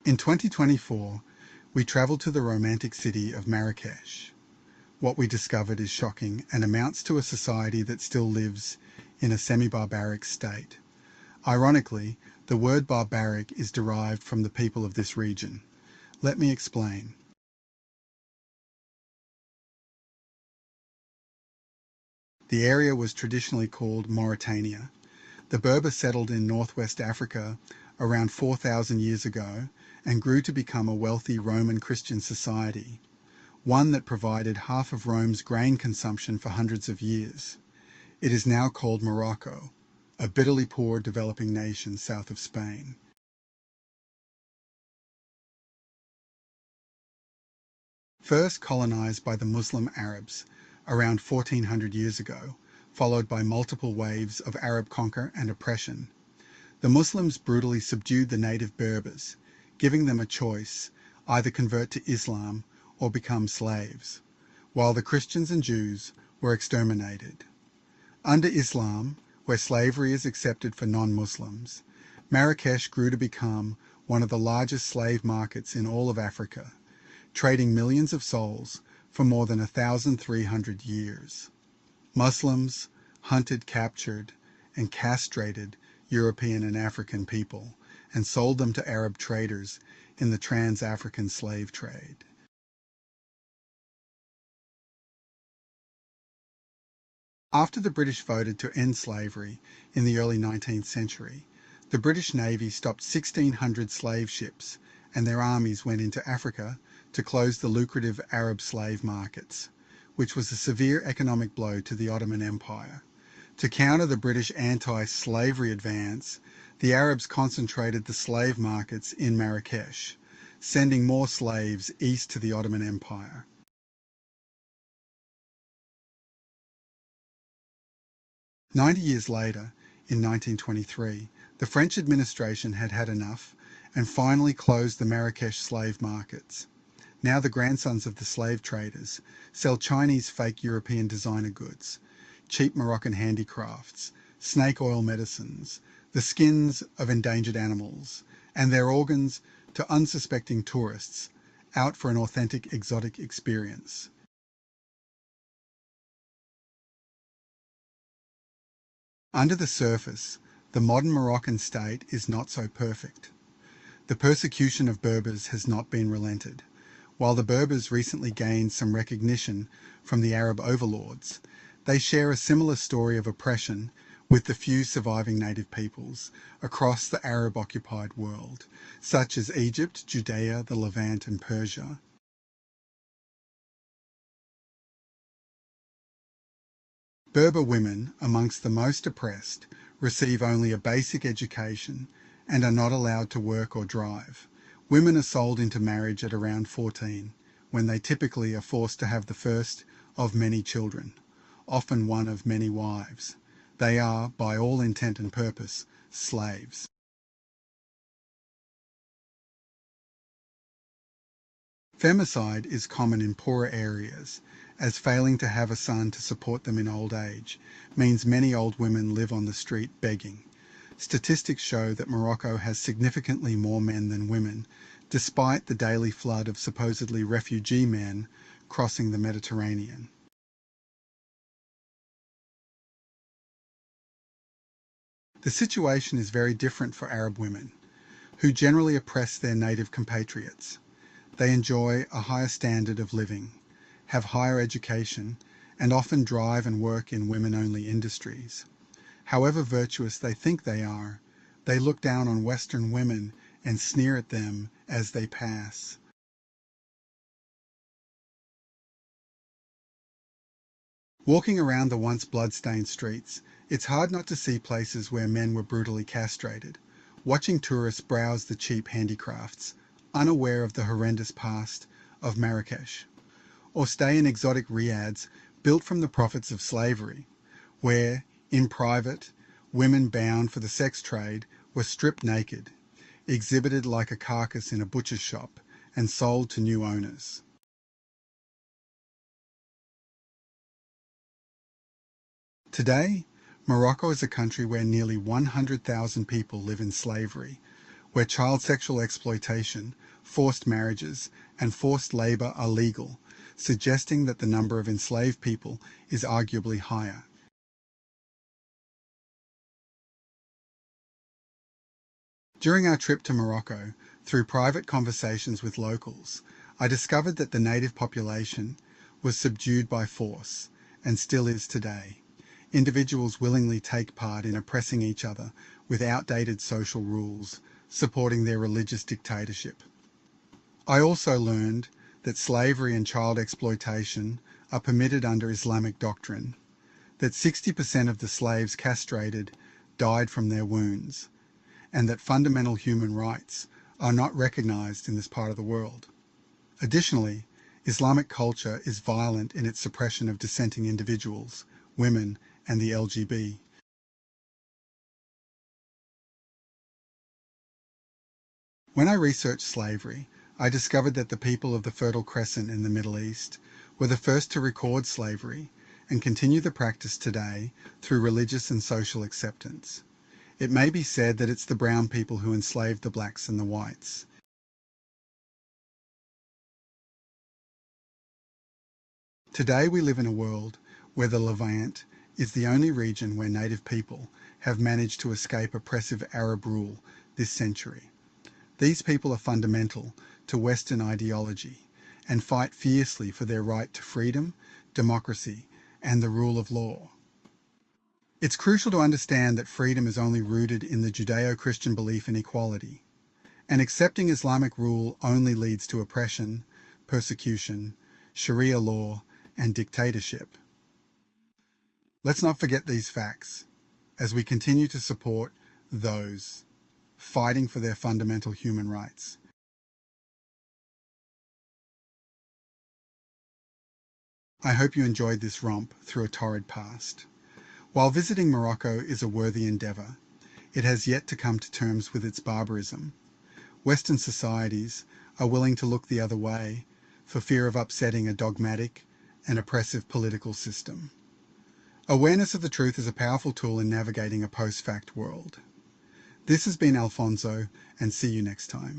In 2024, we travelled to the romantic city of Marrakesh. What we discovered is shocking and amounts to a society that still lives in a semi-barbaric state. Ironically, the word barbaric is derived from the people of this region. Let me explain. The area was traditionally called Mauritania. The Berbers settled in northwest Africa around 4,000 years ago and grew to become a wealthy Roman Christian society, one that provided half of Rome's grain consumption for hundreds of years. It is now called Morocco, a bitterly poor developing nation south of Spain. First colonized by the Muslim Arabs around 1400 years ago, followed by multiple waves of Arab conquer and oppression, the Muslims brutally subdued the native Berbers, giving them a choice: either convert to Islam or become slaves, while the Christians and Jews were exterminated. Under Islam, where slavery is accepted for non-Muslims, Marrakesh grew to become one of the largest slave markets in all of Africa, trading millions of souls for more than 1,300 years. Muslims hunted, captured, and castrated European and African people and sold them to Arab traders in the trans-African slave trade. After the British voted to end slavery in the early 19th century, the British Navy stopped 1,600 slave ships and their armies went into Africa to close the lucrative Arab slave markets, which was a severe economic blow to the Ottoman Empire. To counter the British anti-slavery advance, the Arabs concentrated the slave markets in Marrakesh, sending more slaves east to the Ottoman Empire. "90 years later, in 1923, the French administration had had enough and finally closed the Marrakesh slave markets. Now the grandsons of the slave traders sell Chinese fake European designer goods, cheap Moroccan handicrafts, snake oil medicines, the skins of endangered animals, and their organs to unsuspecting tourists out for an authentic exotic experience. Under the surface, the modern Moroccan state is not so perfect. The persecution of Berbers has not been relented. While the Berbers recently gained some recognition from the Arab overlords, they share a similar story of oppression with the few surviving native peoples across the Arab-occupied world, such as Egypt, Judea, the Levant, and Persia. Berber women, amongst the most oppressed, receive only a basic education and are not allowed to work or drive. Women are sold into marriage at around 14, when they typically are forced to have the first of many children, often one of many wives. They are, by all intent and purpose, slaves. Femicide is common in poorer areas, as failing to have a son to support them in old age means many old women live on the street begging. Statistics show that Morocco has significantly more men than women, despite the daily flood of supposedly refugee men crossing the Mediterranean. The situation is very different for Arab women, who generally oppress their native compatriots. They enjoy a higher standard of living, have higher education, and often drive and work in women-only industries. However virtuous they think they are, they look down on Western women and sneer at them as they pass. Walking around the once blood-stained streets, it's hard not to see places where men were brutally castrated, watching tourists browse the cheap handicrafts, unaware of the horrendous past of Marrakesh, or stay in exotic riads built from the profits of slavery, where, in private, women bound for the sex trade were stripped naked, exhibited like a carcass in a butcher's shop, and sold to new owners. Today, Morocco is a country where nearly 100,000 people live in slavery, where child sexual exploitation, forced marriages, and forced labour are legal, suggesting that the number of enslaved people is arguably higher. During our trip to Morocco, through private conversations with locals, I discovered that the native population was subdued by force, and still is today. Individuals willingly take part in oppressing each other with outdated social rules, supporting their religious dictatorship. I also learned that slavery and child exploitation are permitted under Islamic doctrine, that 60% of the slaves castrated died from their wounds, and that fundamental human rights are not recognized in this part of the world. Additionally, Islamic culture is violent in its suppression of dissenting individuals, women, and the LGBT. When I researched slavery, I discovered that the people of the Fertile Crescent in the Middle East were the first to record slavery and continue the practice today through religious and social acceptance. It may be said that it's the brown people who enslaved the blacks and the whites. Today we live in a world where the Levant is the only region where native people have managed to escape oppressive Arab rule this century. These people are fundamental to Western ideology and fight fiercely for their right to freedom, democracy, and the rule of law. It's crucial to understand that freedom is only rooted in the Judeo-Christian belief in equality, and accepting Islamic rule only leads to oppression, persecution, Sharia law, and dictatorship. Let's not forget these facts as we continue to support those fighting for their fundamental human rights. I hope you enjoyed this romp through a torrid past. While visiting Morocco is a worthy endeavour, it has yet to come to terms with its barbarism. Western societies are willing to look the other way for fear of upsetting a dogmatic and oppressive political system. Awareness of the truth is a powerful tool in navigating a post-fact world. This has been Alfonso, and see you next time.